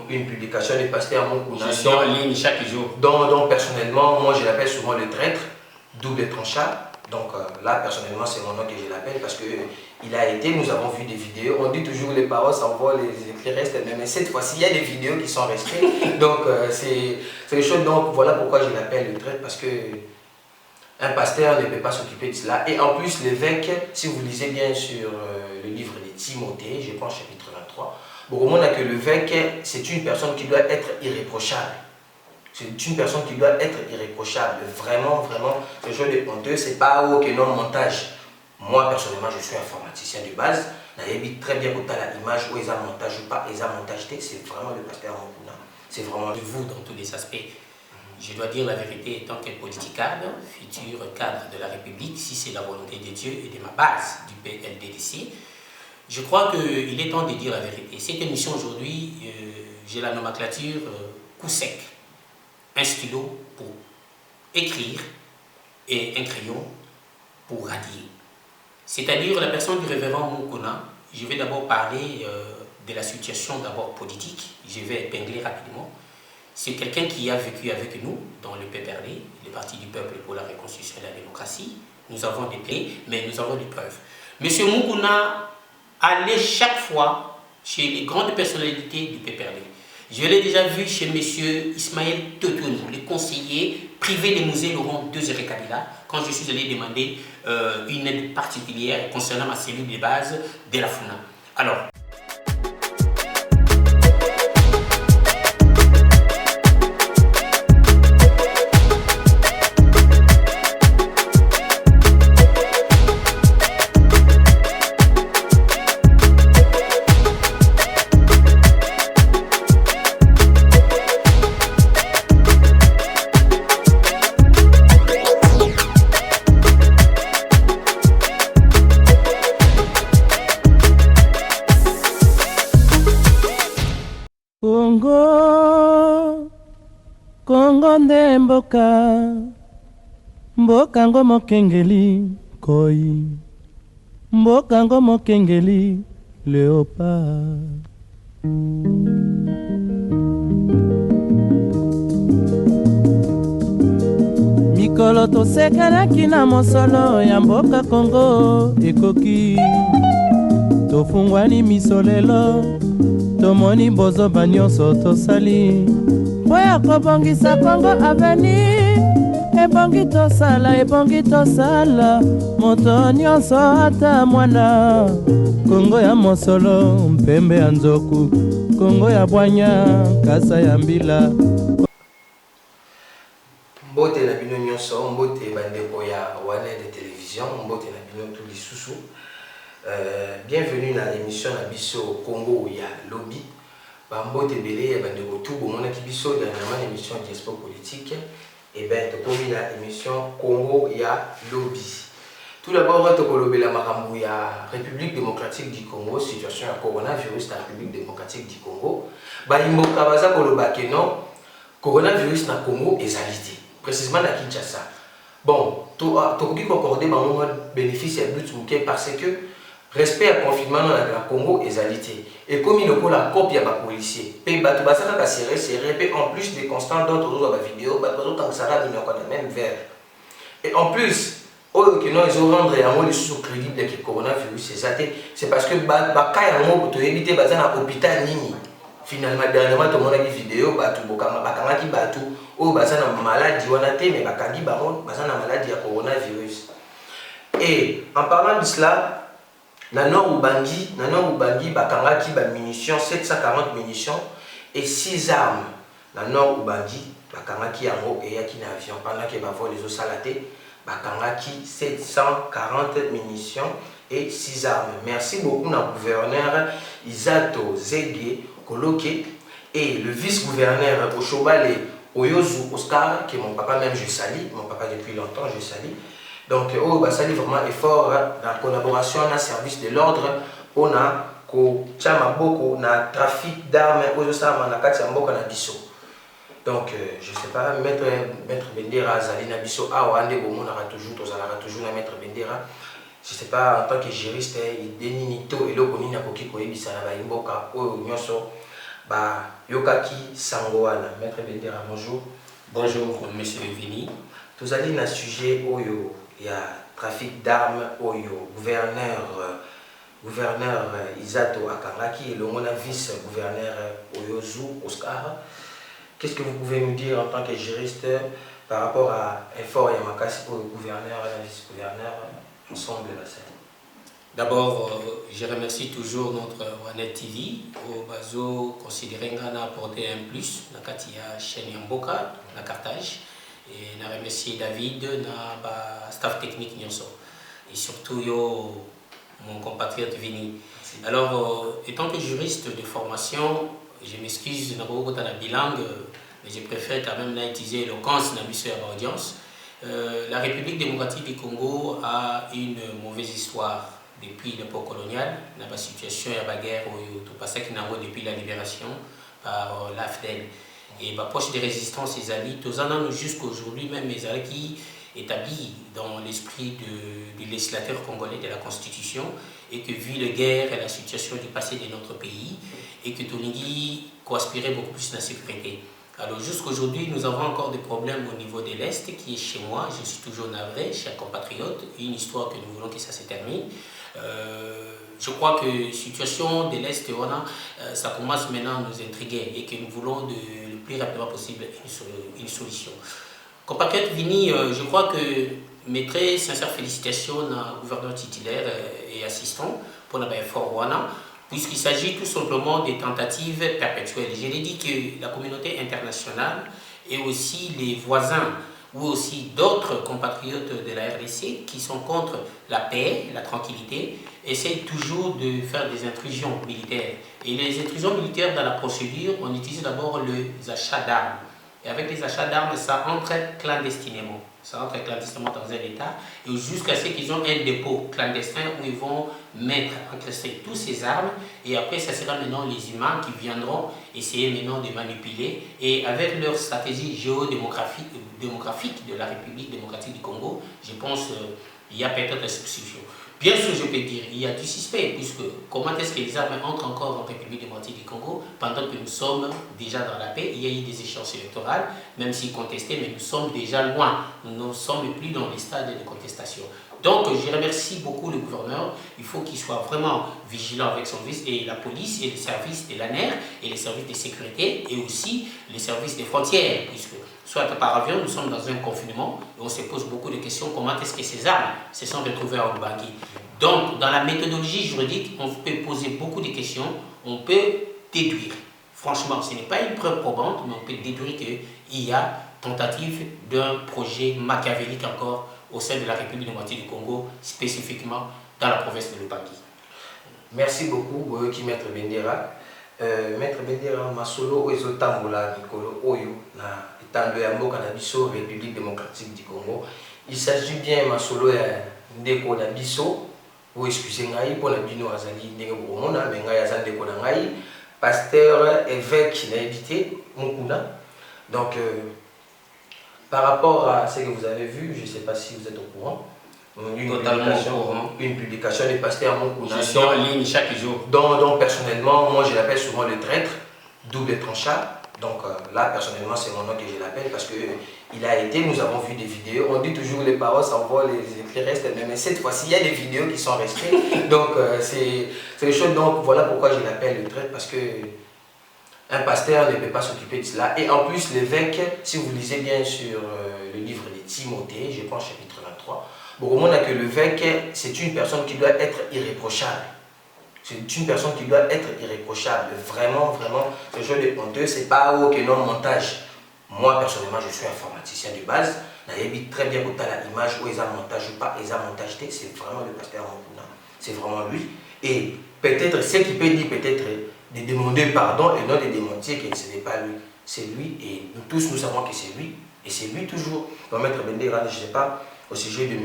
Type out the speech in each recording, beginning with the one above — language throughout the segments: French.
Une publication du pasteur Mukuna. Je suis en ligne chaque jour. Donc personnellement, moi je l'appelle souvent le traître, double tranchant. Donc là, personnellement, c'est mon nom que je l'appelle parce qu'il a été, nous avons vu des vidéos. On dit toujours les paroles s'envolent, les écrits restent, mais cette fois-ci, il y a des vidéos qui sont restées. Donc c'est une chose. Donc voilà pourquoi je l'appelle le traître, parce que un pasteur ne peut pas s'occuper de cela. Et en plus, l'évêque, si vous lisez bien sur le livre de Timothée, je pense chapitre 23, bon, on a que l'évêque, c'est une personne qui doit être irréprochable. C'est une personne qui doit être irréprochable. Vraiment, vraiment, ce genre de honteux, c'est pas aucun non montage. Moi, personnellement, je suis informaticien de base. J'avais très bien pour l'image où ils ont montage ou pas, ils ont montage, c'est vraiment le pasteur Mukuna. C'est vraiment de vous dans tous les aspects. Je dois dire la vérité, étant qu'un politicable, futur cadre de la République, si c'est la volonté de Dieu et de ma base du PLDDC, je crois qu'il est temps de dire la vérité. Cette émission aujourd'hui, j'ai la nomenclature coup sec. Un stylo pour écrire et un crayon pour radier. C'est-à-dire la personne du révérend Mukuna. Je vais d'abord parler de la situation d'abord politique. Je vais épingler rapidement. C'est quelqu'un qui a vécu avec nous dans le PPRD, le Parti du Peuple pour la Reconstruction et la Démocratie. Nous avons des plaies, mais nous avons des preuves. Monsieur Mukuna allait chaque fois chez les grandes personnalités du PPRD. Je l'ai déjà vu chez M. Ismaël Totonou, le conseiller privé des musées Laurent Désiré Kabila, quand je suis allé demander une aide particulière concernant ma cellule de base de la FUNA. Alors, Kongo nde mboka ngo mokengeli koi, mboka ngo mokengeli léopard. Mikolo tosekelaki na mosolo ya mboka Kongo ekoki, tofungwani miso lelo, tomoni bozoba nyonso tosali po ya kobongisa Kongo aveni. Ebongi tosala moto nyonso ata mwana. Kongo ya mosolo mpembe ya nzoku, Kongo ya bwanya kasa ya mbila. Mbote na bino nyonso, mbote bandeko ya wane de télévision, mbote na bino tout lisusu. Bienvenue dans l'émission na biso Congo ya lobby. Bambote belé ya bandeko tout bomona ki biso dernièrement émission diaspora politique. Et bien tokomi na émission Congo ya lobby. Tout d'abord tokolobela makambo ya République démocratique du Congo, situation ya coronavirus na République démocratique du Congo. Balimboka baza koloba ke non coronavirus na Congo ezalité. Précisément à Kinshasa. Bon, tu as accordé un bénéfice à but parce que respect à confinement dans la Congo est alité. Et comme il y a la copie à la policier, et bah tu vas ça serré, en plus des constants d'autres vidéos, bah tu vas ça même vert. Et en plus, que non ils ont rendu un mot sous crédible que le coronavirus c'est parce que bah quand il y a un mot pour éviter bah ça dans l'hôpital nini. Finalement, dernièrement, tout le monde a dit vidéo, tout oh, bah, ça a maladie, mais ça a maladie à coronavirus. Et en parlant de cela, Nano Ubangi, bakangaki ba munitions, 740 munitions et 6 armes. Nano Ubangi, bakangaki yango et yaki na avion pendant que ba vol les eaux salaté, bakangaki 740 munitions et 6 armes. Merci beaucoup na gouverneur Isato Zege Koloke et le vice-gouverneur Oshobale Oyozu Oscar, qui est mon papa même je salue, mon papa depuis longtemps je salue. Donc on salue vraiment effort dans la collaboration dans le service de l'ordre, on a beaucoup na trafic d'armes na kati ya mboka na biso. Donc je sais pas, maître Bendera Zali na biso awande bomona toujours tozalaka toujours na maître Bendera je sais pas, en tant que juriste, Denito et Lokonini Akoki Koyebisa na Baimboka, Oyo Nyoso, Yokaki Sangoana. Maître Bendera, bonjour. Bonjour, monsieur Vini. Tous allez dans le sujet Oyo, il y a trafic d'armes, Oyo, gouverneur Isato Akangaki et le vice-gouverneur Oyozu Oscar. Qu'est-ce que vous pouvez nous dire en tant que juriste par rapport à Effort Yamakasi pour le gouverneur et le vice-gouverneur ensemble de la scène? D'abord, je remercie toujours notre Wanet TV au bazo considéré qu'on a apporté un plus dans la chaîne Yamboka, la Carthage, et je remercie David, le staff technique Nyonso, et surtout yo, mon compatriote Vini. Alors, étant que juriste de formation, je m'excuse de n'avoir pas bilingue, mais je préfère quand même utiliser l'éloquence dans l'audience. La République démocratique du Congo a une mauvaise histoire depuis l'époque coloniale. Dans la situation de la guerre, tout passé depuis la libération par l'AFDEL. Et la poche de résistance, les alliés, tous en ont jusqu'à aujourd'hui, même les alliés qui établis dans l'esprit du législateur congolais de la Constitution, et que vu la guerre et la situation du passé de notre pays, et que Tonigi co-aspirait beaucoup plus à la sécurité. Alors jusqu'aujourd'hui, nous avons encore des problèmes au niveau de l'Est, qui est chez moi, je suis toujours navré, chers compatriotes, une histoire que nous voulons que ça se termine. Je crois que la situation de l'Est, ça commence maintenant à nous intriguer et que nous voulons le plus rapidement possible une solution. Compatriote Vini, je crois que mes très sincères félicitations au gouverneur titulaire et assistant pour l'effort Wana, puisqu'il s'agit tout simplement des tentatives perpétuelles. Je l'ai dit que la communauté internationale et aussi les voisins ou aussi d'autres compatriotes de la RDC qui sont contre la paix, la tranquillité, essayent toujours de faire des intrusions militaires. Et les intrusions militaires dans la procédure, on utilise d'abord les achats d'armes. Et avec les achats d'armes, ça entre clandestinement. Ça entre clandestinement dans un État, et jusqu'à ce qu'ils ont un dépôt clandestin où ils vont mettre, encaisser toutes ces armes, et après ça sera maintenant les humains qui viendront essayer maintenant de manipuler, et avec leur stratégie géodémographique de la République démocratique du Congo, je pense qu'il y a peut-être des substitutions. Bien sûr, je peux dire, il y a du suspect, puisque comment est-ce que les armes entrent encore en République démocratique du Congo pendant que nous sommes déjà dans la paix? Il y a eu des échéances électorales, même si contestées, mais nous sommes déjà loin. Nous ne sommes plus dans les stades de contestation. Donc, je remercie beaucoup le gouverneur. Il faut qu'il soit vraiment vigilant avec son vice, et la police, et les services de l'ANER, et les services de sécurité, et aussi les services des frontières, puisque soit par avion, nous sommes dans un confinement, et on se pose beaucoup de questions, comment est-ce que ces armes se sont retrouvées à Ubangi. Donc, dans la méthodologie juridique, on peut poser beaucoup de questions, on peut déduire. Franchement, ce n'est pas une preuve probante, mais on peut déduire qu'il y a tentative d'un projet machiavélique encore au sein de la République démocratique du Congo, spécifiquement dans la province de l'Ubangi. Merci beaucoup, Maître Bendera. Maître Bendera, Masolo, Oezotambola, Nicolo, Oyo, dans le Yambo Canabiso, République démocratique du Congo. Il s'agit bien, Masolo, Ndeko Nabiso, ou excusez-moi, pour la Bino Azali, Ndeko Mona, mais Ngaya Ndeko Nangai, pasteur, évêque, n'habité, Mukuna. Donc, par rapport à ce que vous avez vu, je ne sais pas si vous êtes au courant, une publication de pasteur Mukuna. Je suis en ligne chaque jour. Donc personnellement, moi je l'appelle souvent le traître, double tranchant. Donc là, personnellement, c'est mon nom que je l'appelle parce qu'il a été, nous avons vu des vidéos, on dit toujours les paroles s'envolent, les écrits restent, mais cette fois-ci, il y a des vidéos qui sont restées. Donc c'est une chose, donc voilà pourquoi je l'appelle le traître, parce que un pasteur ne peut pas s'occuper de cela. Et en plus, l'évêque, si vous lisez bien sur le livre de Timothée, je pense chapitre 23, bon, au moins que l'évêque, c'est une personne qui doit être irréprochable. C'est une personne qui doit être irréprochable. Vraiment, vraiment, ce genre de honteux, c'est pas aucun non montage. Moi, personnellement, je suis informaticien de base. J'habite très bien pour l'image où ils ont montage ou pas, ils ont montage, c'est vraiment le pasteur Mukuna. C'est vraiment lui. Et peut-être, ce qui peut dire peut-être de demander pardon et non de démentir que ce n'est pas lui. C'est lui et nous tous, nous savons que c'est lui. Et c'est lui toujours. Donc, Maître Bendera, je ne sais pas, au sujet de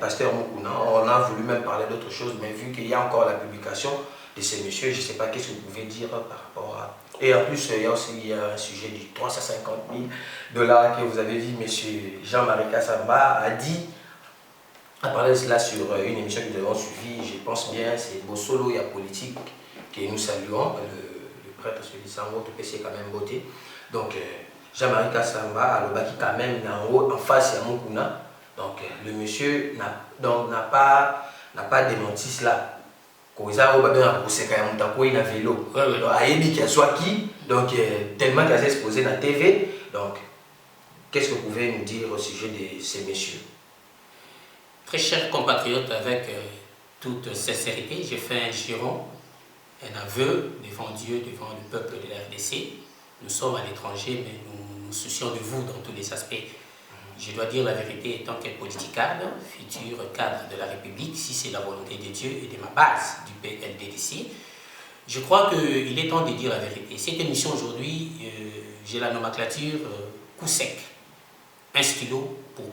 pasteur Mukuna, on a voulu même parler d'autre chose, mais vu qu'il y a encore la publication de ces messieurs, je ne sais pas qu'est-ce que vous pouvez dire par rapport à... Et en plus, il y a aussi un sujet du 350 000 $ que vous avez vu, M. Jean-Marie Kassamba a dit à parler de cela sur une émission que nous avons suivie, je pense bien, c'est Bossolo et la politique que nous saluons, le prêtre celui Sango, tout PC quand même beauté. Donc, Jean-Marie Kassamba, le baki quand même en face à Mukuna. Donc, le monsieur n'a pas démenti cela. Quand il a un vélo, donc tellement qu'il a exposé dans la TV. Donc, qu'est-ce que vous pouvez nous dire au sujet de ces messieurs? Très chers compatriotes, avec toute sincérité, j'ai fait un giron, un aveu devant Dieu, devant le peuple de la RDC. Nous sommes à l'étranger, mais nous nous soucions de vous dans tous les aspects. Je dois dire la vérité, étant qu'un politicade, futur cadre de la République, si c'est la volonté de Dieu et de ma base du PLDDC, je crois qu'il est temps de dire la vérité. Cette émission aujourd'hui, j'ai la nomenclature coup sec. Un stylo pour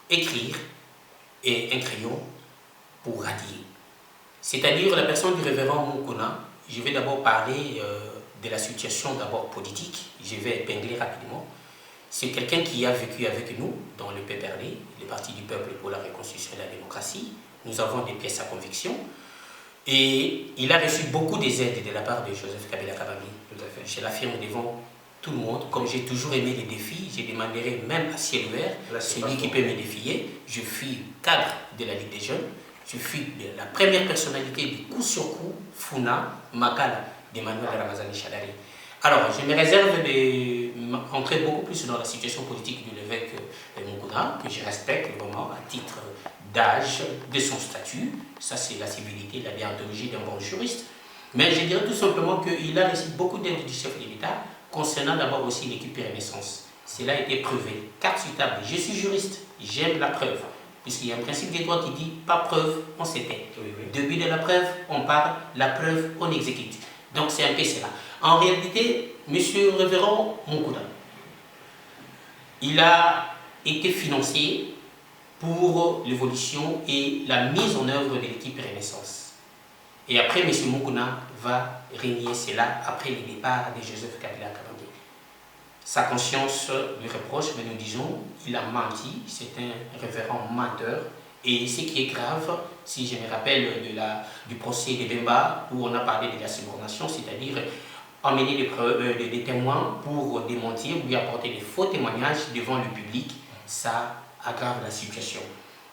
écrire et un crayon pour radier. C'est-à-dire la personne du révérend Mukuna. Je vais d'abord parler de la situation d'abord politique. Je vais épingler rapidement. C'est quelqu'un qui a vécu avec nous dans le PPRD, le Parti du Peuple pour la Reconstruction et la Démocratie. Nous avons des pièces à conviction. Et il a reçu beaucoup des aides de la part de Joseph Kabila Kabange. Je l'affirme devant tout le monde. Comme j'ai toujours aimé les défis, je demanderai même à ciel ouvert, celui qui peut me défier. Je fus cadre de la Ligue des Jeunes. Je fus la première personnalité du coup sur coup, Funa, Makala, d'Emmanuel Ramazani Chadari. Alors, je me réserve d'entrer beaucoup plus dans la situation politique de l'évêque de Mukuna, que je respecte vraiment à titre d'âge, de son statut. Ça, c'est la civilité, la déontologie d'un bon juriste. Mais je dirais tout simplement qu'il a reçu beaucoup d'aide du chef de l'État, concernant d'abord aussi l'équipe Renaissance. Cela a été prouvé. Carte sur table. Je suis juriste, j'aime la preuve. Puisqu'il y a un principe des droits qui dit pas preuve, on s'éteint. Début de la preuve, on parle, la preuve, on exécute. Donc c'est un peu cela. En réalité, monsieur le révérend Mukuna, il a été financé pour l'évolution et la mise en œuvre de l'équipe Renaissance. Et après, monsieur Mukuna va régner cela après le départ de Joseph Kabila Kabange. Sa conscience lui reproche, mais nous disons, il a menti, c'est un révérend menteur. Et ce qui est grave, si je me rappelle du procès de Bemba, où on a parlé de la subordination, c'est-à-dire emmener des témoins pour démentir, lui apporter des faux témoignages devant le public, ça aggrave la situation.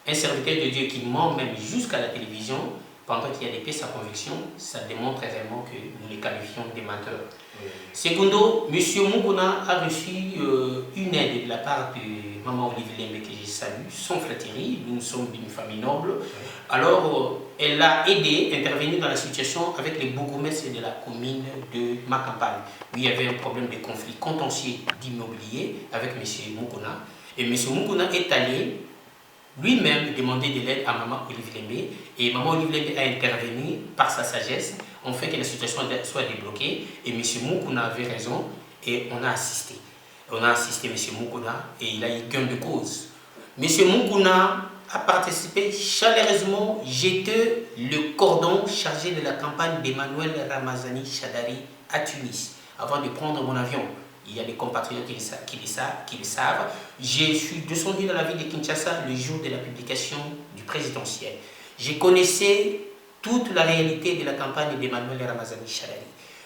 Un serviteur de Dieu qui ment même jusqu'à la télévision, pendant qu'il y a des pièces à conviction, ça démontre réellement que nous les qualifions de menteurs. Secondo, M. Mukuna a reçu une aide de la part de maman Olive Lembe que je salue, sans flatterie, nous sommes d'une famille noble. Alors, elle a aidé, intervenu dans la situation avec les bourgmestres de la commune de ma campagne, où il y avait un problème de conflit contentieux d'immobilier avec M. Mukuna. Et M. Mukuna est allé lui-même demander de l'aide à maman Olive Lembe, et maman Olive Lembe a intervenu par sa sagesse, en fait que la situation soit débloquée, et M. Mukuna avait raison, et on a assisté. On a assisté M. Mukuna, et il a eu gain de cause. M. Mukuna a participé chaleureusement, j'étais le cordon chargé de la campagne d'Emmanuel Ramazani Chadari à Tunis, avant de prendre mon avion. Il y a des compatriotes qui le savent. Je suis descendu dans la ville de Kinshasa le jour de la publication du présidentiel. Je connaissais toute la réalité de la campagne d'Emmanuel Ramazani Chadari.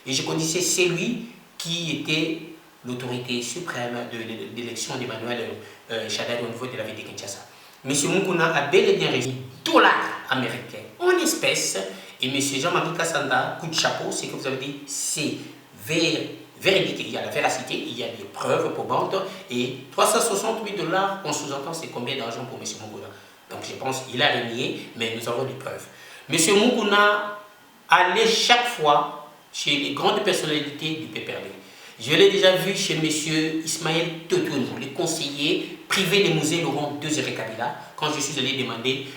Et je connaissais celui qui était l'autorité suprême de l'élection d'Emmanuel Chadari au niveau de la ville de Kinshasa. M. Mukuna a bel et bien reçu dollars américains en espèces. Et M. Jean-Marie Kassanda, coup de chapeau, ce que vous avez dit, c'est véridique, il y a la véracité, il y a des preuves probantes, et 368 $, on sous-entend c'est combien d'argent pour M. Mukuna. Donc je pense qu'il a renié, mais nous avons des preuves. M. Mukuna allait chaque fois chez les grandes personnalités du PPRD. Je l'ai déjà vu chez M. Ismaël Totounou, le conseiller privé des musées Laurent Désiré Kabila, quand je suis allé demander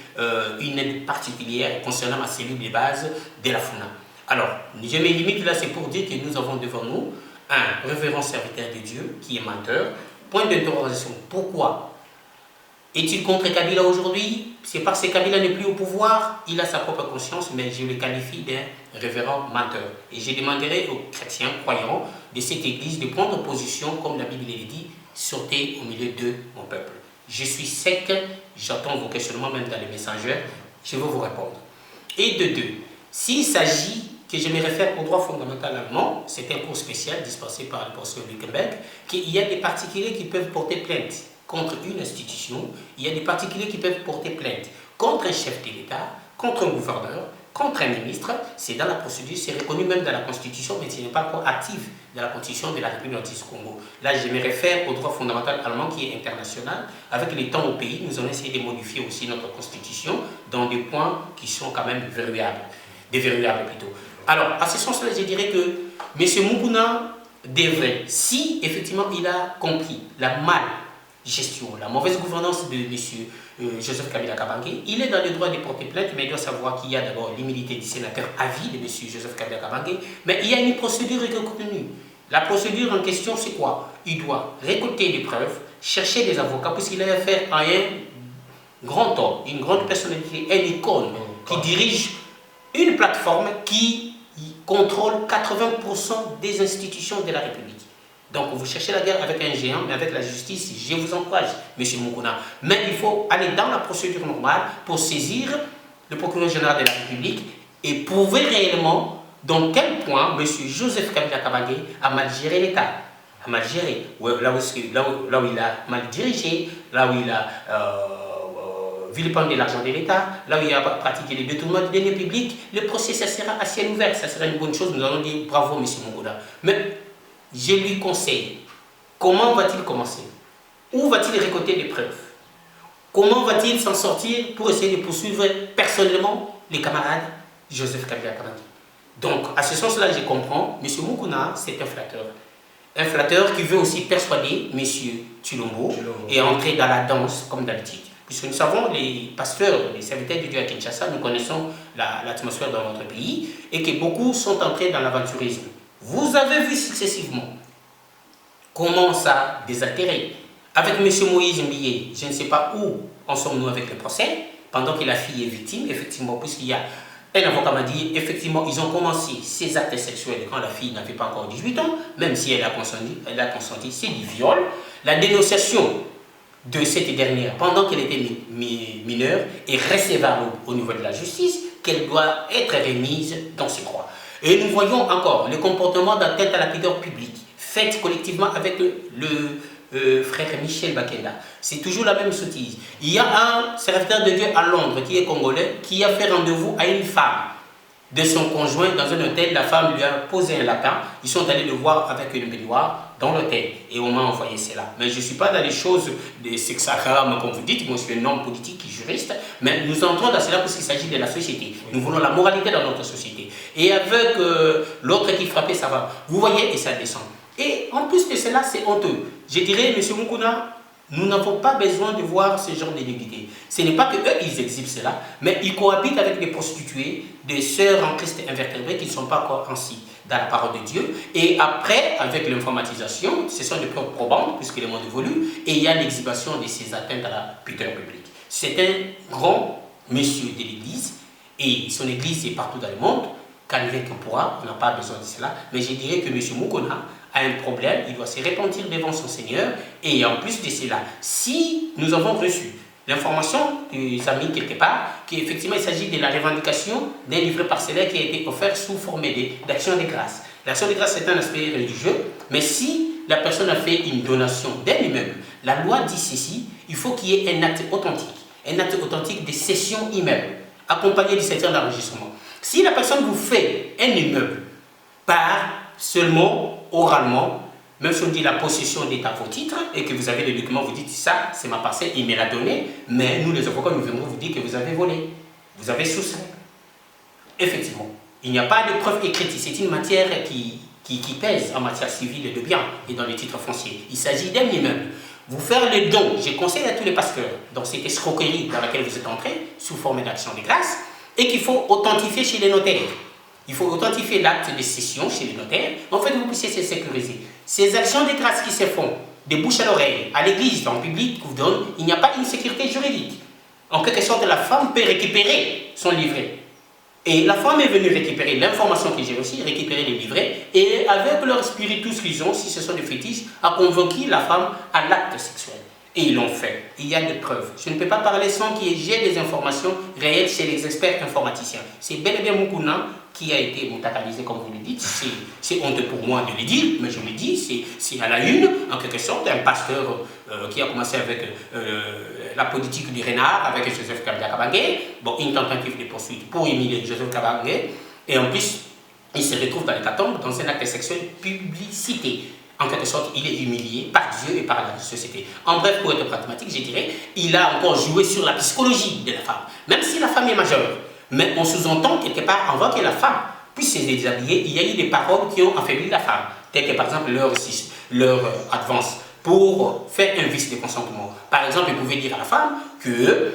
une aide particulière concernant ma cellule de base de la FUNA. Alors, je me limite là, c'est pour dire que nous avons devant nous un révérend serviteur de Dieu qui est menteur. Point d'interrogation, pourquoi est-il contre Kabila aujourd'hui? C'est parce que Kabila n'est plus au pouvoir, il a sa propre conscience, mais je le qualifie d'un révérend menteur. Et je demanderai aux chrétiens croyants de cette église de prendre position, comme la Bible le dit, sortez au milieu de mon peuple. Je suis sec, j'attends vos questionnements même dans les messengers, je vais vous répondre. Et de deux, s'il s'agit que je me réfère au droit fondamental allemand, c'est un cours spécial dispensé par le professeur Luckenberg, qu'il y a des particuliers qui peuvent porter plainte contre une institution, il y a des particuliers qui peuvent porter plainte contre un chef de l'État, contre un gouverneur, contre un ministre. C'est dans la procédure, c'est reconnu même dans la Constitution, mais ce n'est pas encore actif dans la Constitution de la République du Congo. Là, je me réfère au droit fondamental allemand qui est international. Avec le temps au pays, nous allons essayer de modifier aussi notre Constitution dans des points qui sont quand même verrouillables, déverrouillables plutôt. Alors, à ce sens-là, je dirais que M. Mukuna devrait, si effectivement il a compris la mal-gestion, la mauvaise gouvernance de M. Joseph Kabila Kabange, il est dans le droit de porter plainte, mais il doit savoir qu'il y a d'abord l'immunité du sénateur à vie de M. Joseph Kabila Kabange, mais il y a une procédure reconnue. La procédure en question, c'est quoi? Il doit récolter des preuves, chercher des avocats, puisqu'il a affaire à un grand homme, une grande personnalité, une icône, qui dirige une plateforme qui contrôle 80% des institutions de la République. Donc vous cherchez la guerre avec un géant, mais avec la justice, je vous encourage, M. Mukuna. Mais il faut aller dans la procédure normale pour saisir le procureur général de la République et prouver réellement dans quel point M. Joseph Kabila Kabange a mal géré l'État. A mal géré, là où il a mal dirigé, là où il a vilipender l'argent de l'État, là où il a pratiqué les détournements de deniers publics. Le procès, ça sera à ciel ouvert, ça sera une bonne chose. Nous allons dire bravo, M. Mukuna. Mais je lui conseille, comment va-t-il commencer? Où va-t-il récolter des preuves? Comment va-t-il s'en sortir pour essayer de poursuivre personnellement les camarades Joseph Kabila Kabange? Donc, à ce sens-là, je comprends, M. Mukuna, c'est un flatteur. Un flatteur qui veut aussi persuader M. Tshilombo et entrer dans la danse comme d'habitude. Puisque nous savons, les pasteurs, les serviteurs de Dieu à Kinshasa, nous connaissons l'atmosphère dans notre pays et que beaucoup sont entrés dans l'aventurisme. Vous avez vu successivement comment ça a désaltéré. Avec M. Moïse Mbiye, je ne sais pas où en sommes-nous avec le procès, pendant que la fille est victime, effectivement, puisqu'il y a un avocat m'a dit, effectivement, ils ont commencé ces actes sexuels quand la fille n'avait pas encore 18 ans, même si elle a consenti, c'est du viol. La dénonciation de cette dernière, pendant qu'elle était mineure, est recevable au niveau de la justice, qu'elle doit être remise dans ses droits. Et nous voyons encore le comportement d'atteinte à la pudeur publique, faite collectivement avec le frère Michel Bakenda. C'est toujours la même sottise. Il y a un serviteur de Dieu à Londres, qui est congolais, qui a fait rendez-vous à une femme de son conjoint dans un hôtel. La femme lui a posé un lapin. Ils sont allés le voir avec une baignoire dans l'hôtel. Et on m'a envoyé cela. Mais je ne suis pas dans les choses de sexagramme, comme vous dites. Moi, je suis un homme politique et juriste. Mais nous entrons dans cela parce qu'il s'agit de la société. Nous voulons la moralité dans notre société. Et avec l'autre qui frappait, ça va. Vous voyez, et ça descend. Et en plus de cela, c'est honteux. Je dirais, M. Mukuna, nous n'avons pas besoin de voir ce genre d'inégalité. Ce n'est pas qu'eux, ils exhibent cela, mais ils cohabitent avec des prostituées, des sœurs en Christ invertébrées qui ne sont pas encore ainsi dans la parole de Dieu. Et après, avec l'informatisation, ce sont des preuves probantes, puisque le monde évolue, et il y a l'exhibition de ces atteintes à la pudeur publique. C'est un grand monsieur de l'Église, et son Église est partout dans le monde. Qu'advienne que pourra, on n'a pas besoin de cela, mais je dirais que M. Mukuna a un problème, il doit se repentir devant son Seigneur, et en plus de cela, si nous avons reçu l'information des amis quelque part, qu'effectivement il s'agit de la revendication d'un livret parcellaire qui a été offert sous forme d'action de grâce. L'action de grâce c'est un aspect religieux, mais si la personne a fait une donation d'un immeuble, la loi dit ceci, il faut qu'il y ait un acte authentique de cession immeuble, accompagné du certificat d'enregistrement. Si la personne vous fait un immeuble par seulement oralement, même si on dit la possession est à vos titres et que vous avez les documents, vous dites ça, c'est ma parcelle, il me l'a donné, mais nous les avocats, nous viendrons vous dire que vous avez volé, vous avez soustrait. Effectivement, il n'y a pas de preuve écrite, c'est une matière qui pèse en matière civile et de biens et dans les titres fonciers. Il s'agit d'un immeuble. Vous faire le don, je conseille à tous les pasteurs, dans cette escroquerie dans laquelle vous êtes entrés, sous forme d'action de grâce, et qu'il faut authentifier chez les notaires. Il faut authentifier l'acte de cession chez les notaires. En fait, vous puissiez se sécuriser. Ces actions de grâce qui se font, de bouche à l'oreille, à l'église, dans le public, vous donne, il n'y a pas une sécurité juridique. En quelque sorte, la femme peut récupérer son livret. Et la femme est venue récupérer l'information que j'ai reçue, récupérer les livrets, et avec leur spiritus qu'ils ont, si ce sont des fétiches, a convoqué la femme à l'acte sexuel. Et ils l'ont fait. Il y a des preuves. Je ne peux pas parler sans qu'il y ait des informations réelles chez les experts informaticiens. C'est bel et bien Moukouna qui a été moutacalisé, comme vous le dites. C'est honteux pour moi de le dire, mais je le dis, c'est à la une, en quelque sorte, un pasteur qui a commencé avec la politique du renard, avec Joseph Kabila Kabange, bon, une tentative de poursuite pour humilier Joseph Kabange, et en plus, il se retrouve dans l'hécatombe dans un acte sexuel publicité. En quelque sorte, il est humilié par Dieu et par la société. En bref, pour être pragmatique, je dirais, il a encore joué sur la psychologie de la femme, même si la femme est majeure. Mais on sous-entend quelque part, avant que la femme puisse se déshabiller, il y a eu des paroles qui ont affaibli la femme, telles que par exemple leur advance pour faire un vice de consentement. Par exemple, il pouvait dire à la femme que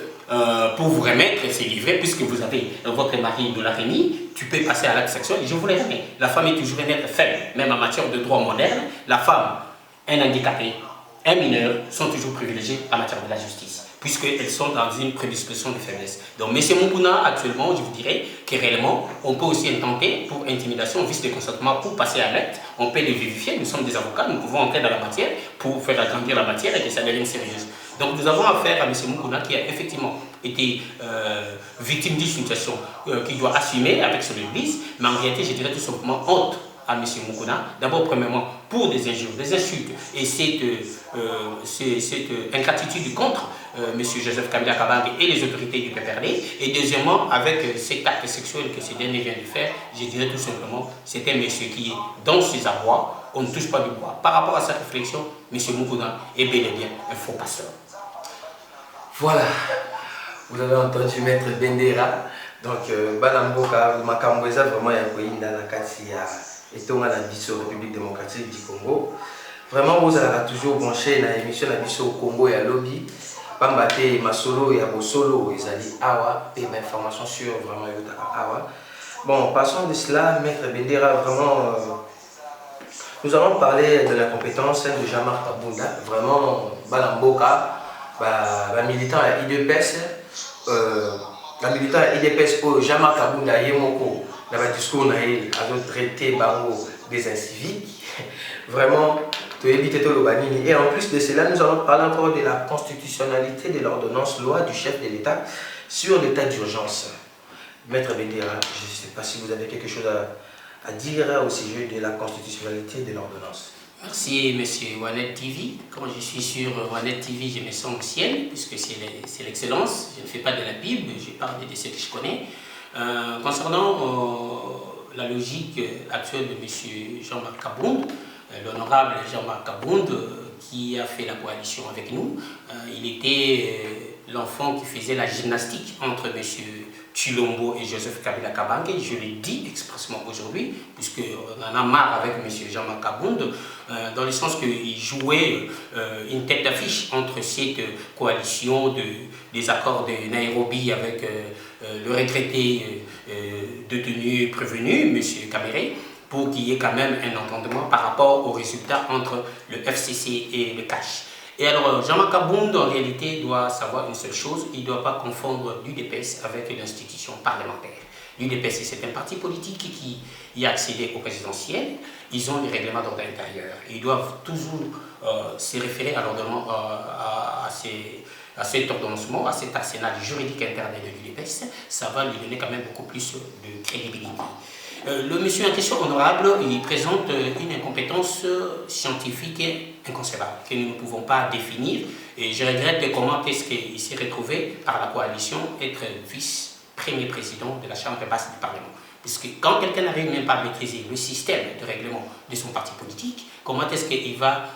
pour vous remettre, c'est livré, puisque vous avez votre mari de la remis, tu peux passer à l'acte sexuel, je vous le remets. La femme est toujours un être faible, même en matière de droit moderne. La femme, un handicapé, un mineur sont toujours privilégiés en matière de la justice, puisqu'elles sont dans une prédisposition de faiblesse. Donc, M. Moukouna, actuellement, je vous dirais que réellement, on peut aussi intenter pour intimidation, vice de consentement, pour passer à l'acte. On peut les vérifier, nous sommes des avocats, nous pouvons entrer dans la matière pour faire agrandir la matière et que ça devienne sérieuse. Donc, nous avons affaire à M. Moukouna qui a effectivement été victime d'une situation qu'il doit assumer avec son église, mais en réalité, je dirais tout simplement honte à M. Moukouna, d'abord premièrement pour des injures, des insultes et cette ingratitude contre M. Joseph Kabila Kabange et les autorités du PPRD, et deuxièmement avec cet acte sexuel que ce dernier vient de faire, je dirais tout simplement, c'est un monsieur qui est dans ses avoirs, on ne touche pas du bois. Par rapport à sa réflexion, M. Moukouna est bel et bien un faux pasteur. Voilà, vous avez entendu Maître Bendera, donc Banamboka, Makambweza, vraiment, il y a un et dans la République démocratique du Congo. Vraiment, vous avez toujours branché dans l'émission de la au Congo et à Lobby. Pambate, Masolo et Abosolo, ils allaient Awa, et l'information sur vraiment Awa. Bon, passons de cela, Maître Bendera, vraiment, nous allons parler de la compétence de Jean-Marc Kabunda, vraiment, Banamboka, militant à IDPS, la militant à IDPS pour Jean-Marc Kabunda Yemoko. Dans le discours, on a traité des inciviques. Vraiment, et en plus de cela, nous allons parler encore de la constitutionnalité de l'ordonnance loi du chef de l'État sur l'état d'urgence. Maître Bendera, je ne sais pas si vous avez quelque chose à dire au sujet de la constitutionnalité de l'ordonnance. Merci, monsieur Wanet TV. Quand je suis sur Wanet TV, je me sens au ciel, puisque c'est l'excellence. Je ne fais pas de la pub, je parle de ce que je connais. Concernant la logique actuelle de M. Jean-Marc Kabund, l'honorable Jean-Marc Kabund, qui a fait la coalition avec nous, il était l'enfant qui faisait la gymnastique entre M. Chilombo et Joseph Kabila Kabange. Je l'ai dit expressement aujourd'hui, puisqu'on en a marre avec M. Jean-Marc Kabund, dans le sens qu'il jouait une tête d'affiche entre cette coalition des accords de Nairobi avec le regretté détenu prévenu, M. Kamere, pour qu'il y ait quand même un entendement par rapport aux résultats entre le FCC et le CACH. Et alors, Jean-Marc Kabund, en réalité, doit savoir une seule chose, il ne doit pas confondre l'UDPS avec l'institution parlementaire. L'UDPS, c'est un parti politique qui y a accédé au présidentiel, ils ont les règlements d'ordre intérieur. Ils doivent toujours se référer à l'ordonnement, à cet ordonnancement, à cet arsenal juridique interne de l'UDPS. Ça va lui donner quand même beaucoup plus de crédibilité. Le monsieur en question honorable, il présente une incompétence scientifique inconcevable que nous ne pouvons pas définir. Et je regrette comment est-ce qu'il s'est retrouvé par la coalition être vice-premier président de la Chambre basse du Parlement. Puisque quand quelqu'un n'arrive même pas à maîtriser le système de règlement de son parti politique, comment est-ce qu'il va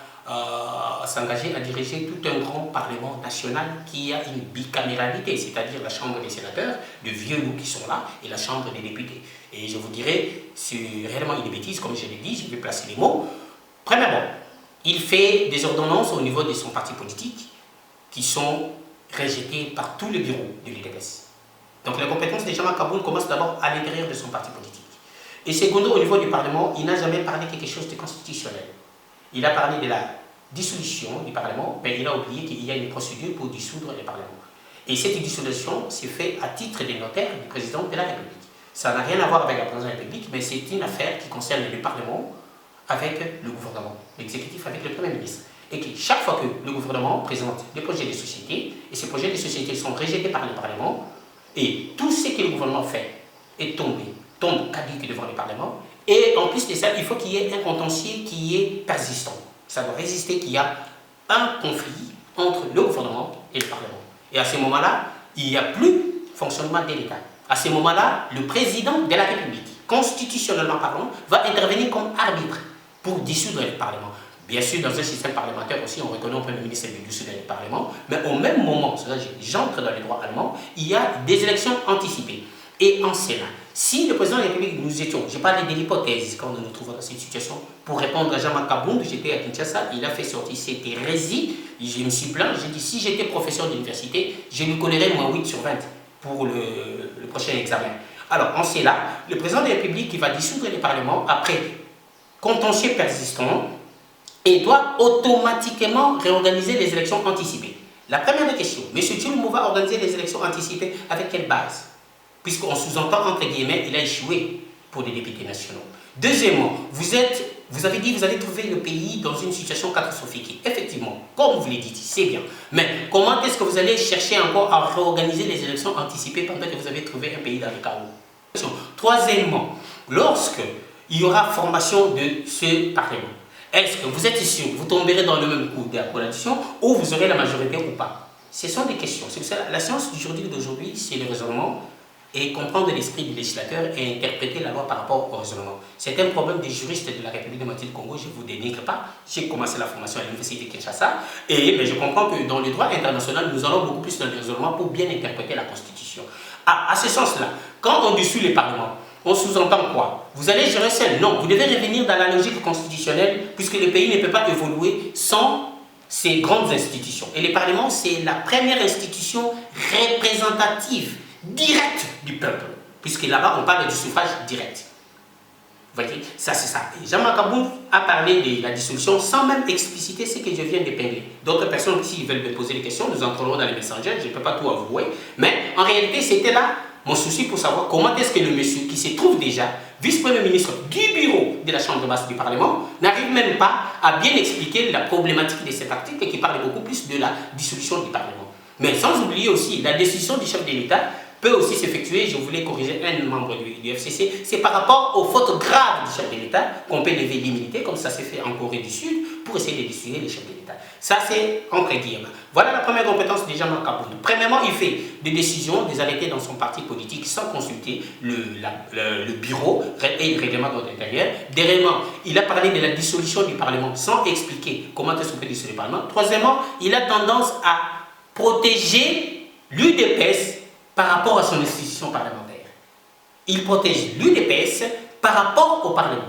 s'engager à diriger tout un grand Parlement national qui a une bicaméralité, c'est-à-dire la Chambre des sénateurs, de vieux loups qui sont là, et la Chambre des députés. Et je vous dirais, c'est réellement une bêtise, comme je l'ai dit, je vais placer les mots. Premièrement, il fait des ordonnances au niveau de son parti politique qui sont rejetées par tous les bureaux de l'UDPS. Donc la compétence de Jean-Marc Kabund commence d'abord à l'intérieur de son parti politique. Et secondo, au niveau du Parlement, il n'a jamais parlé de quelque chose de constitutionnel. Il a parlé de la dissolution du Parlement, mais il a oublié qu'il y a une procédure pour dissoudre le Parlement. Et cette dissolution s'est faite à titre de notaire du président de la République. Ça n'a rien à voir avec la présidence de la République, mais c'est une affaire qui concerne le Parlement avec le gouvernement, l'exécutif avec le Premier ministre. et que chaque fois que le gouvernement présente des projets de société, et ces projets de société sont rejetés par le Parlement, et tout ce que le gouvernement fait est tombe caduque devant le Parlement, et en plus de ça, il faut qu'il y ait un contentieux qui est persistant. Ça doit résister qu'il y a un conflit entre le gouvernement et le Parlement. Et à ce moment-là, il n'y a plus fonctionnement de l'État. À ce moment-là, le président de la République, constitutionnellement parlant, va intervenir comme arbitre pour dissoudre le Parlement. Bien sûr, dans un système parlementaire aussi, on reconnaît au Premier ministre de dissoudre le Parlement, mais au même moment, j'entre dans le droit allemand, il y a des élections anticipées. Et en cela, si le président de la République, nous étions, j'ai parlé de l'hypothèse quand nous nous trouvons dans cette situation, pour répondre à Jean-Marc Kabound, j'étais à Kinshasa, il a fait sortir cette hérésie, je me suis plaint, j'ai dit si j'étais professeur d'université, je lui collerais moins 8 sur 20 pour le prochain examen. Alors, en cela, le président de la République qui va dissoudre le Parlement après contentieux persistant et doit automatiquement réorganiser les élections anticipées. La première question, M. Tshilombo va organiser les élections anticipées avec quelle base? Puisqu'on sous-entend, entre guillemets, il a échoué pour les députés nationaux. Deuxièmement, vous avez dit que vous allez trouver le pays dans une situation catastrophique. Effectivement, comme vous l'avez dit, c'est bien. Mais comment est-ce que vous allez chercher encore à réorganiser les élections anticipées pendant que vous avez trouvé un pays dans le chaos? Troisièmement, lorsque il y aura formation de ce Parlement, est-ce que vous êtes sûr que vous tomberez dans le même coup de la coalition ou vous aurez la majorité ou pas? Ce sont des questions. C'est ça, la science du juridique d'aujourd'hui, c'est le raisonnement et comprendre l'esprit du législateur et interpréter la loi par rapport au raisonnement. C'est un problème des juristes de la République démocratique du Congo, je ne vous dénigre pas. J'ai commencé la formation à l'université de Kinshasa mais je comprends que dans le droit international, nous allons beaucoup plus dans le raisonnement pour bien interpréter la Constitution. À ce sens-là, quand on dissout les parlements, on sous-entend quoi? Vous allez gérer seul? Non, vous devez revenir dans la logique constitutionnelle puisque le pays ne peut pas évoluer sans ces grandes institutions. Et le Parlement, c'est la première institution représentative direct du peuple, puisque là-bas on parle du suffrage direct. Vous voyez, ça c'est ça. Jean-Marc Kabound a parlé de la dissolution sans même expliciter ce que je viens d'épingler. D'autres personnes, s'ils veulent me poser des questions, nous entrerons dans les messengers, je ne peux pas tout avouer, mais en réalité c'était là mon souci pour savoir comment est-ce que le monsieur qui se trouve déjà vice-premier ministre du bureau de la Chambre basse du Parlement n'arrive même pas à bien expliquer la problématique de cet article qui parle beaucoup plus de la dissolution du Parlement. Mais sans oublier aussi la décision du chef de l'État peut aussi s'effectuer, je voulais corriger un membre du FCC, c'est par rapport aux fautes graves du chef de l'État qu'on peut lever l'immunité, comme ça s'est fait en Corée du Sud, pour essayer de dissuader les chefs de l'État. Ça c'est entre guillemets. Voilà la première compétence de Jean-Marc Kabound. Premièrement, il fait des décisions, des arrêtés dans son parti politique sans consulter le bureau et le règlement d'ordre intérieur. Deuxièmement, il a parlé de la dissolution du Parlement sans expliquer comment est-ce qu'on peut dissoudre le Parlement. Troisièmement, il a tendance à protéger l'UDPS par rapport à son institution parlementaire. Il protège l'UDPS par rapport au Parlement.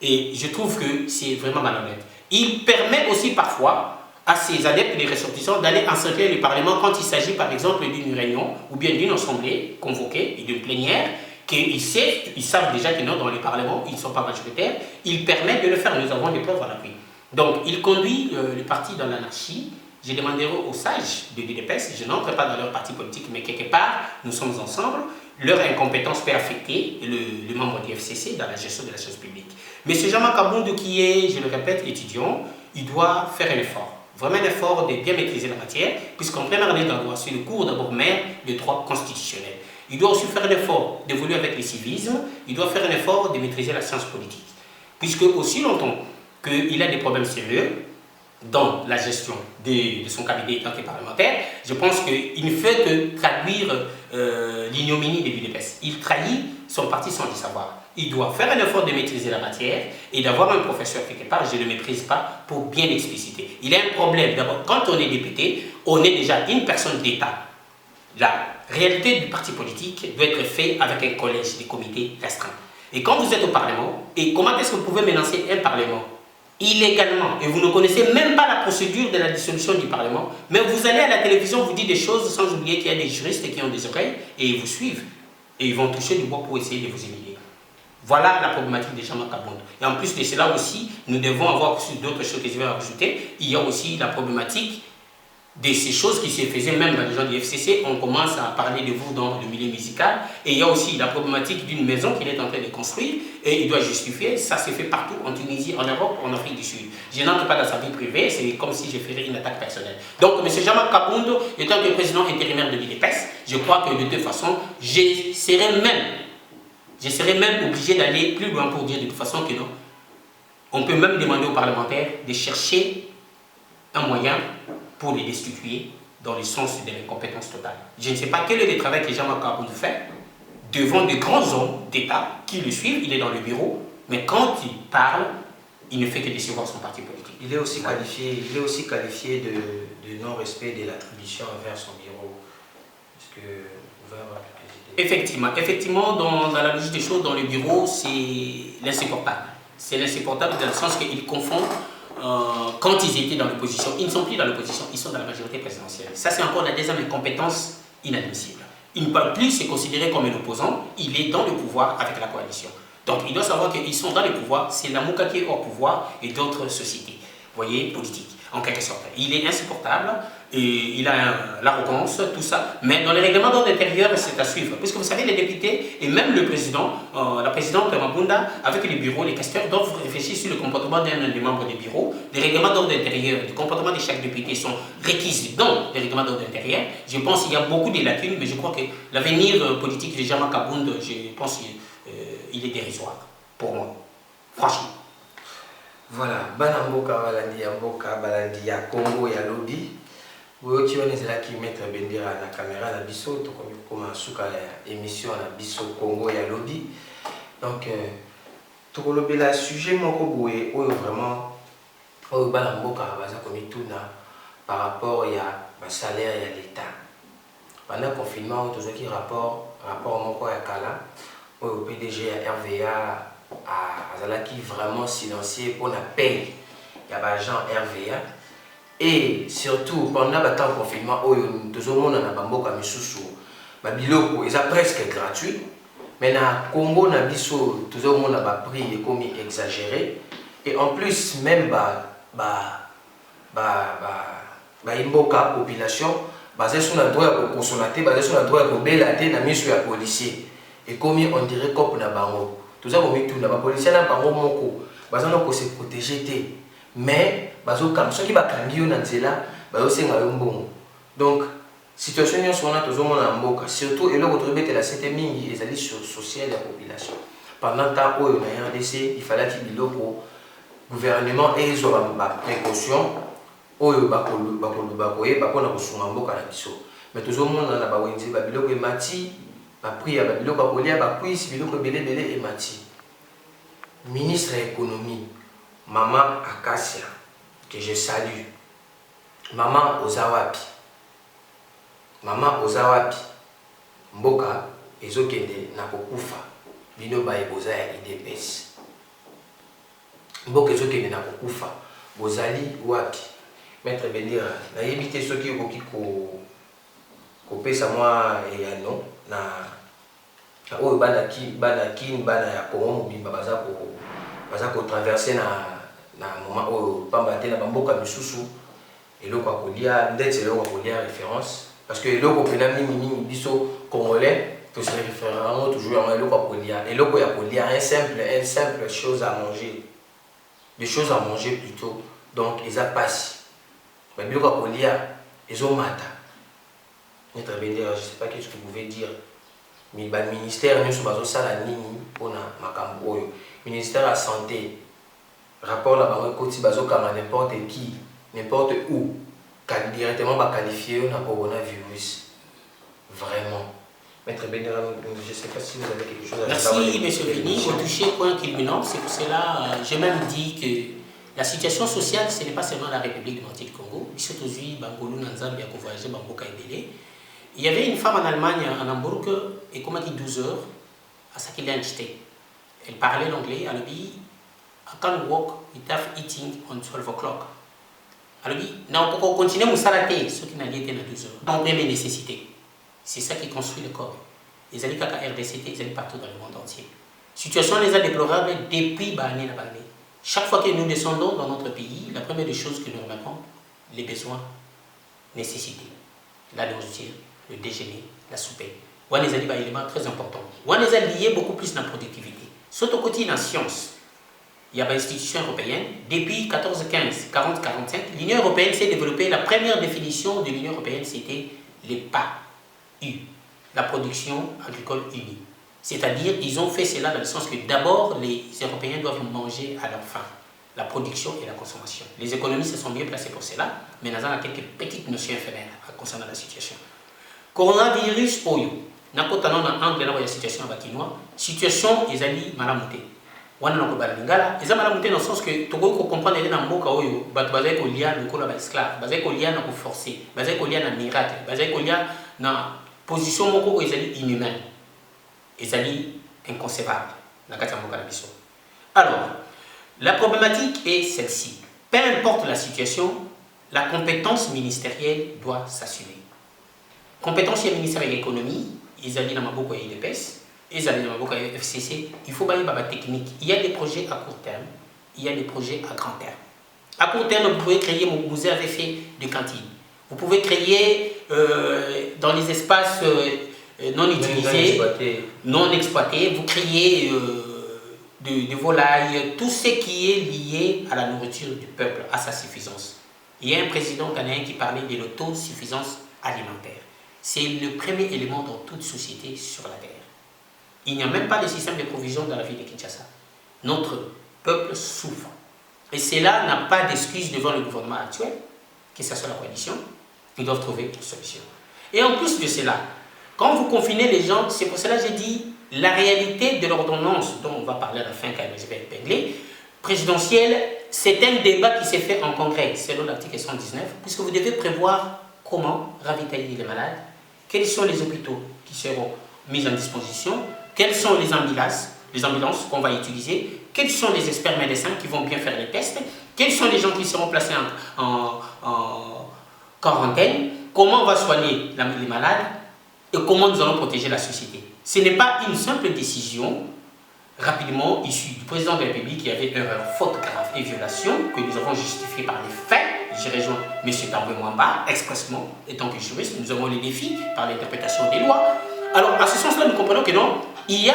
Et je trouve que c'est vraiment malhonnête. Il permet aussi parfois à ses adeptes et les ressortissants d'aller encercler le Parlement quand il s'agit par exemple d'une réunion ou bien d'une assemblée convoquée et d'une plénière qu'ils savent déjà que non, dans le Parlement, ils ne sont pas majoritaires. Il permet de le faire, nous avons des preuves à l'appui. Donc il conduit le parti dans l'anarchie. Je demanderai aux sages de l'UDPS, je n'entre pas dans leur parti politique, mais quelque part, nous sommes ensemble. Leur incompétence peut affecter le membre du FCC dans la gestion de la chose publique. Mais ce Jean-Marc Kabound qui est, je le répète, étudiant, il doit faire un effort. Vraiment un effort de bien maîtriser la matière, puisqu'en première année dans le droit, c'est le cours d'abord mère de droit constitutionnel. Il doit aussi faire un effort d'évoluer avec le civisme, il doit faire un effort de maîtriser la science politique. Puisque aussi longtemps qu'il a des problèmes sérieux, dans la gestion de son cabinet en tant que parlementaire, je pense qu'il ne fait que traduire l'ignominie de l'UDPS. Il trahit son parti sans le savoir. Il doit faire un effort de maîtriser la matière et d'avoir un professeur quelque part, je ne le méprise pas, pour bien l'expliciter. Il y a un problème. D'abord, quand on est député, on est déjà une personne d'État. La réalité du parti politique doit être faite avec un collège, des comités restreints. Et quand vous êtes au Parlement, et comment est-ce que vous pouvez menacer un Parlement illégalement, et vous ne connaissez même pas la procédure de la dissolution du Parlement, mais vous allez à la télévision, vous dites des choses sans oublier qu'il y a des juristes qui ont des oreilles et ils vous suivent et ils vont toucher du bois pour essayer de vous humilier. Voilà la problématique de Jean-Marc Kabound. Et en plus de cela aussi, nous devons avoir aussi d'autres choses que je vais rajouter. Il y a aussi la problématique de ces choses qui se faisaient même dans les gens du FCC, on commence à parler de vous dans le milieu musical. Et il y a aussi la problématique d'une maison qu'il est en train de construire et il doit justifier. Ça se fait partout, en Tunisie, en Europe, en Afrique du Sud. Je n'entre pas dans sa vie privée, c'est comme si je ferais une attaque personnelle. Donc, M. Jean-Marc Kaboundou, étant que président intérimaire de l'IDPES, je crois que de toute façon, je serais même obligé d'aller plus loin pour dire de toute façon que non. On peut même demander aux parlementaires de chercher un moyen pour les destituer dans le sens de l'incompétence totale. Je ne sais pas quel est le travail que Jean-Marc Kaboundou fait devant de grands hommes d'État qui le suivent, il est dans le bureau, mais quand il parle, il ne fait que décevoir son parti politique. Il est aussi qualifié de non-respect de l'attribution envers son bureau. Est-ce que vous pouvez avoir quelques idées? Effectivement, dans la logique des choses, dans le bureau, c'est l'insupportable. C'est l'insupportable dans le sens qu'ils confondent quand ils étaient dans l'opposition. Ils ne sont plus dans l'opposition, ils sont dans la majorité présidentielle. Ça, c'est encore la deuxième incompétence inadmissible. Il ne peut plus se considérer comme un opposant, il est dans le pouvoir avec la coalition. Donc, il doit savoir qu'ils sont dans le pouvoir, c'est la Mouka qui est au pouvoir et d'autres sociétés, vous voyez, politiques, en quelque sorte. Il est insupportable, et il a l'arrogance, tout ça, mais dans les règlements d'ordre intérieur, c'est à suivre. Puisque vous savez, les députés et même le président, la présidente Mabunda, avec les bureaux, les questeurs doivent réfléchir sur le comportement d'un des membres des bureaux. Les règlements d'ordre intérieur, le comportement de chaque député sont requis dans les règlements d'ordre intérieur. Je pense qu'il y a beaucoup de lacunes, mais je crois que l'avenir politique de Jean-Marc Kaboundou, je pense qu'il est dérisoire, pour moi, franchement. Voilà, Banamboka Balandi, Amboka Balandi, ya Congo, ya Lobby. Vous qui qui mettre Bendera na caméra na biso, to comme suka émission na biso Congo ya Lobby. Donc, tout le sujet moko boye, vraiment, Banamboka baza comme tout na par rapport ya salaire ya l'État. Pendant le confinement, tout ce qui rapport moko ya Kala, au PDG ya RVA. Qui vraiment silencieux pour la paye. Il y a des gens RVA. Et surtout, pendant le temps de confinement, tout le monde a bamboka misusu. Biloko, ils sont presque gratuits. Mais dans le Congo, tout le monde a pris comme exagéré. Et en plus, même imboka population, basé sur le droit de consommater, basé sur le droit de bélater, dans le policier. Et comme on dirait comme na bango. Tout ça, les policiers ne se protéger. Mais, ceux qui sont donc, situation surtout, et la sociale de la population. Pendant le temps où on a RDC, il fallait que le gouvernement ait des précautions. Mais tout le monde a après, ministre de l'économie, Maman Akasia, que je salue. Maman Ozawapi. Mboka, ezokende na kokufa. Bino baye boza ya IDPS. Mboka ezokende na kokufa. Bozali wapi. Maître Bendera, na yebite soki okoki kopesa moi et non na oyo bana ya Congo mobimba baza ko traverser na moment oyo pamba te na bamboka misusu eloko akolia ndetse eloko akolia référence parce que eloko pena mingi biso congolais to se référent toujours à eloko ya kolia un simple chose à manger, des choses à manger plutôt, donc eza pasi biloko akolia ezomata. Maître Bendera, je ne sais pas qu'est-ce que vous pouvez dire. Mais le ministère, nous sommes à Nini, on a Makambo, ministère de la Santé, rapport là-bas, n'importe qui, n'importe où, directement qualifié au coronavirus. Vraiment. Maître Bendera, je ne sais pas si vous avez quelque chose à dire. Merci, M. Vini. Vous touchez au point culminant. C'est pour cela j'ai même dit que la situation sociale, ce n'est pas seulement la République démocratique du Congo. Il y avait une femme en Allemagne, en Hambourg, et comme elle dit 12 heures, à sa qu'il elle parlait l'anglais, elle dit I can't walk without eating on 12 o'clock. Elle dit non, pour continuer à s'arrêter, ce qui n'a été dans 12 heures. Donc, même les nécessités. C'est ça qui construit le corps. Les alliés KK RDCT, ils allaient partout dans le monde entier. Situation les a déplorables depuis Bané la Bané. Chaque fois que nous descendons dans notre pays, la première des choses que nous remarquons, les besoins. nécessité. La nourriture, le déjeuner, la souper. On a des éléments très importants. On les a liés beaucoup plus dans la productivité. Surtout côté dans la science. Il y a des institutions européennes. Depuis 14-15, 40-45, l'Union européenne s'est développée. La première définition de l'Union européenne, c'était les PAU, la production agricole unie. C'est-à-dire, ils ont fait cela dans le sens que d'abord, les Européens doivent manger à leur faim. La production et la consommation. Les économies se sont bien placées pour cela, mais nous avons quelques petites notions éphémères concernant la situation. Coronavirus, oyo. N'a pas anglais la situation bakinois. Situation ils allaient malamuté. Wana na ko balingala, ils malamuté dans le sens que to ko comprendre les dans mboka oyo, bat bazai ko lia le kola ba esclave, bazai ko lia na ko forcer, bazai ko lia na miracle, bazai ko lia na position moko ils allaient inhumaine. Ils allaient inconcevable na kati mboka na biso. Alors, la problématique est celle-ci. Peu importe la situation, la compétence ministérielle doit s'assumer. Compétence du ministère de l'économie, ils allaient dans ma boca et l'EPS, ils allaient dans ma boca et FCC, il faut pas y avoir de technique. Il y a des projets à court terme, il y a des projets à grand terme. À court terme, vous pouvez créer, vous avez fait de cantines. Vous pouvez créer dans les espaces non utilisés, non exploités, vous créez de volailles, tout ce qui est lié à la nourriture du peuple, à sa suffisance. Il y a un président ghanéen qui parlait de l'autosuffisance alimentaire. C'est le premier élément dans toute société sur la terre. Il n'y a même pas de système de provision dans la ville de Kinshasa. Notre peuple souffre. Et cela n'a pas d'excuse devant le gouvernement actuel, que ce soit la coalition, ils doivent trouver une solution. Et en plus de cela, quand vous confinez les gens, c'est pour cela que j'ai dit, la réalité de l'ordonnance, dont on va parler à la fin quand je vais épingler, présidentielle, c'est un débat qui s'est fait en congrès, selon l'article 119, puisque vous devez prévoir comment ravitailler les malades, quels sont les hôpitaux qui seront mis en disposition, quelles sont les ambulances qu'on va utiliser, quels sont les experts médecins qui vont bien faire les tests, quels sont les gens qui seront placés en quarantaine, comment on va soigner les malades et comment nous allons protéger la société. Ce n'est pas une simple décision rapidement issue du président de la République qui avait erreur, faute grave et violation que nous avons justifié par les faits. J'ai rejoint M. Tamboué Mwamba expressement, étant que juriste, nous avons les défis par l'interprétation des lois. Alors, à ce sens-là, nous comprenons que non, il y a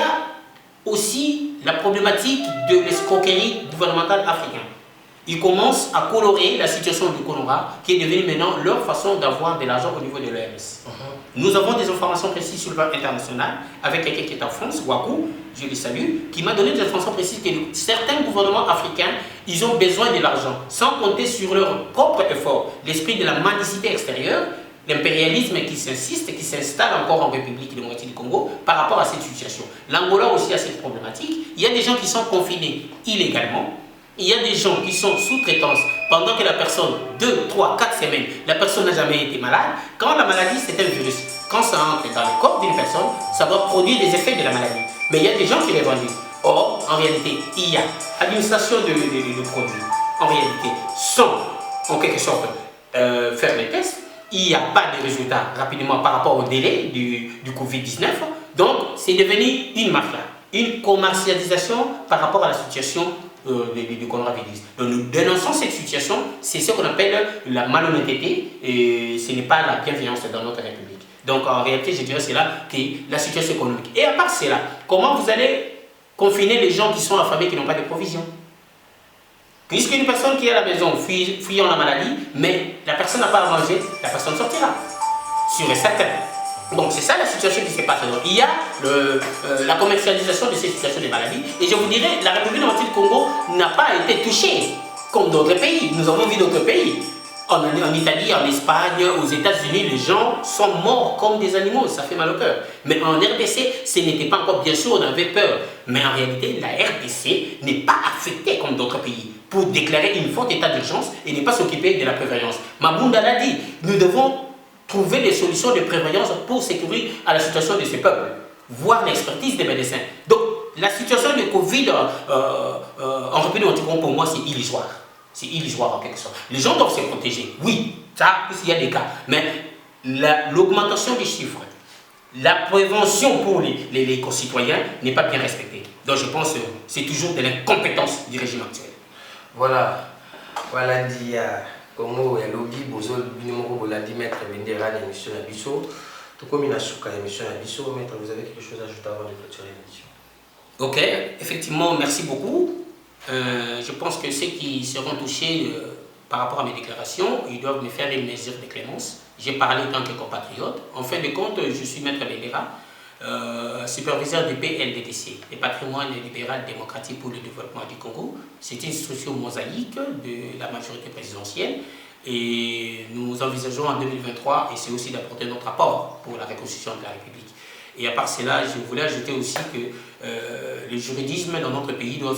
aussi la problématique de l'escroquerie gouvernementale africaine. Ils commencent à colorer la situation du Conora, qui est devenue maintenant leur façon d'avoir de l'argent au niveau de l'OMS. Nous avons des informations précises sur le plan international, avec quelqu'un qui est en France, Wakou, je le salue, qui m'a donné des informations précises que certains gouvernements africains, ils ont besoin de l'argent, sans compter sur leur propre effort. L'esprit de la mendicité extérieure, l'impérialisme qui s'insiste, qui s'installe encore en République démocratique du Congo par rapport à cette situation. L'Angola aussi a cette problématique. Il y a des gens qui sont confinés illégalement. Il y a des gens qui sont sous traitance pendant que la personne, 2, 3, 4 semaines, la personne n'a jamais été malade. Quand la maladie, c'est un virus. Quand ça entre dans le corps d'une personne, ça va produire des effets de la maladie. Mais il y a des gens qui les vendent. Or, en réalité, il y a administration de produits. En réalité, sans, en quelque sorte, faire les tests, il n'y a pas de résultats rapidement par rapport au délai du Covid-19. Donc, c'est devenu une mafia, une commercialisation par rapport à la situation du coronavirus. Donc nous dénonçons cette situation, c'est ce qu'on appelle la malhonnêteté et ce n'est pas la bienveillance dans notre République. Donc en réalité, je dirais c'est là que la situation économique. Et à part cela, comment vous allez confiner les gens qui sont affamés, qui n'ont pas de provisions? Puisqu'une personne qui est à la maison fuyant la maladie, mais la personne n'a pas à manger, la personne sortira. Sûr et certain. Donc c'est ça la situation qui se passe. Donc, il y a la commercialisation de ces situations de maladies. Et je vous dirais, la République démocratique du Congo n'a pas été touchée comme d'autres pays. Nous avons vu d'autres pays. En Italie, en Espagne, aux États-Unis, les gens sont morts comme des animaux. Ça fait mal au cœur. Mais en RDC, ce n'était pas encore, bien sûr, on avait peur. Mais en réalité, la RDC n'est pas affectée comme d'autres pays pour déclarer une forte état d'urgence et ne pas s'occuper de la prévoyance. Mabunda l'a dit, nous devons trouver des solutions de prévoyance pour sécuriser à la situation de ces peuples, voir l'expertise des médecins. Donc, la situation de Covid en République démocratique du Congo, pour moi, c'est illusoire. C'est illusoire en quelque sorte. Les gens doivent se protéger, oui, ça, il y a des cas. Mais l'augmentation des chiffres, la prévention pour les concitoyens n'est pas bien respectée. Donc, je pense que c'est toujours de l'incompétence du régime actuel. Voilà, voilà dit Congo ya lobby bozo binimoko bolandi maître Bendera l'émission na biso. Tout comme il a souka l'émission na biso, maître, vous avez quelque chose à ajouter avant de clôturer l'émission? Ok, effectivement, merci beaucoup. Je pense que ceux qui seront touchés par rapport à mes déclarations, ils doivent me faire une mesure de clémence. J'ai parlé en tant que compatriote. En fin de compte, je suis maître Bendera, superviseur du PLDTC, le patrimoine libéral démocratique pour le développement du Congo. C'est une structure mosaïque de la majorité présidentielle et nous envisageons en 2023, et c'est aussi d'apporter notre apport pour la reconstruction de la République. Et à part cela, je voulais ajouter aussi que le juridisme dans notre pays doit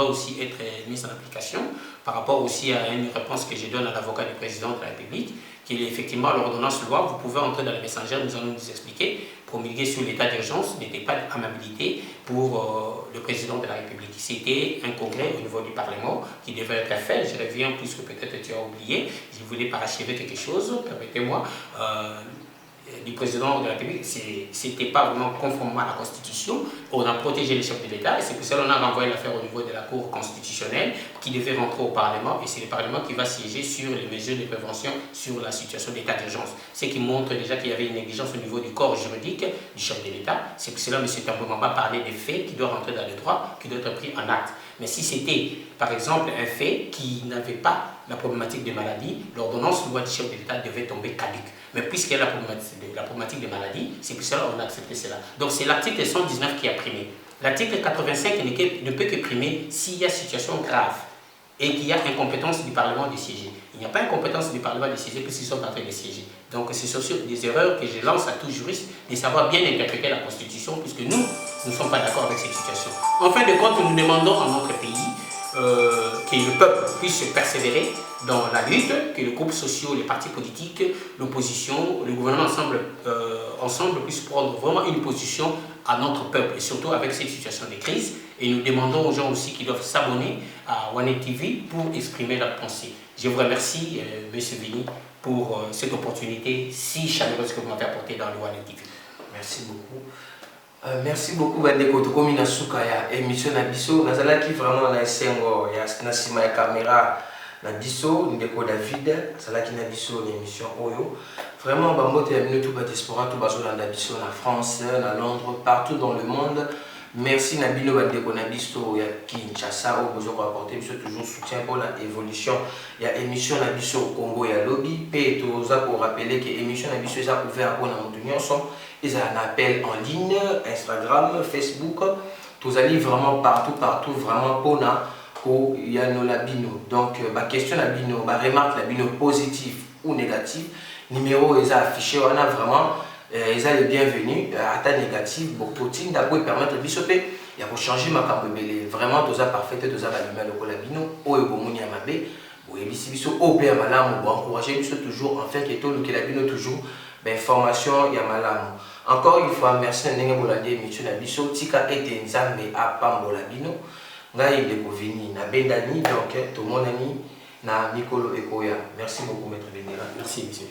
aussi être mis en application par rapport aussi à une réponse que je donne à l'avocat du président de la République, qui est effectivement l'ordonnance loi. Vous pouvez entrer dans le Messenger, nous allons vous expliquer, promulguer sur l'état d'urgence n'était pas d'amabilité pour le président de la République. C'était un congrès au niveau du Parlement qui devait être fait. Je reviens puisque peut-être tu as oublié. Je voulais parachever quelque chose, permettez-moi. Du président de la République, ce n'était pas vraiment conformément à la Constitution. On a protégé les chefs de l'État et c'est pour ça qu'on a renvoyé l'affaire au niveau de la Cour constitutionnelle qui devait rentrer au Parlement et c'est le Parlement qui va siéger sur les mesures de prévention sur la situation d'état d'urgence. Ce qui montre déjà qu'il y avait une négligence au niveau du corps juridique du chef de l'État. C'est pour cela que M. Tambomamba parlait des faits qui doivent rentrer dans le droit, qui doivent être pris en acte. Mais si c'était, par exemple, un fait qui n'avait pas la problématique des maladies, l'ordonnance loi du chef de l'État devait tomber caduque. Mais puisqu'il y a la problématique des maladies, c'est pour cela qu'on a accepté cela. Donc c'est l'article 119 qui a primé. L'article 85 ne peut que primer s'il y a situation grave et qu'il y a incompétence du Parlement de siéger. Il n'y a pas incompétence du Parlement de siéger puisqu'ils sont en train de siéger. Donc c'est sur des erreurs que je lance à tout juriste de savoir bien interpréter la Constitution puisque nous ne sommes pas d'accord avec cette situation. En fin de compte, nous demandons à notre pays que le peuple puisse persévérer dans la lutte, que les groupes sociaux, les partis politiques, l'opposition, le gouvernement ensemble puissent prendre vraiment une position à notre peuple, et surtout avec cette situation de crise. Et nous demandons aux gens aussi qui doivent s'abonner à One TV pour exprimer leurs pensées. Je vous remercie, M. Vini, pour cette opportunité si chaleureuse que vous m'avez apportée dans le One TV. Merci beaucoup. Merci beaucoup bandeko tokomi na suka ya émission na biso nazalaki vraiment na esengo ya na sima ya caméra na biso ndeko David salaki na biso l'émission oyo vraiment bambote ya minutu ba diaspora to bazolanda biso na France na Londres partout dans le monde. Merci na bino bandeko na biso ya Kinshasa au besoin apporter biso toujours soutien pour la évolution ya émission na biso Congo ya lobby pe toza pour rappeler que émission na biso eza ouvert pour na mutu nyonso. Ils ont un appel en ligne, Instagram, Facebook. Tous allez vraiment partout, vraiment pour il y a nos labino. Donc, ma question labino, ma remarque labino positive ou négative, numéro est affiché, on a vraiment, ils ont les bienvenus, à ta négative, beaucoup de d'abord permettre de bisoper, il y a pour changer ma cambobele, vraiment tous à parfait, tous à l'allumer le labino, ou et bomoni à ma bé, ou et biso, ou bien malam, ou encourager biso toujours, enfin, que tout le labino toujours, ben formation, il y a malam. Encore une fois, merci à Ndenge Bolande, Michel Nabiso, Tika et Nzambe à Pambolabino, Ngai de Bovini, na Bendani, donc tout mon ami, na Mikolo Ekoya. Merci beaucoup, Maître Bendera. Merci, monsieur.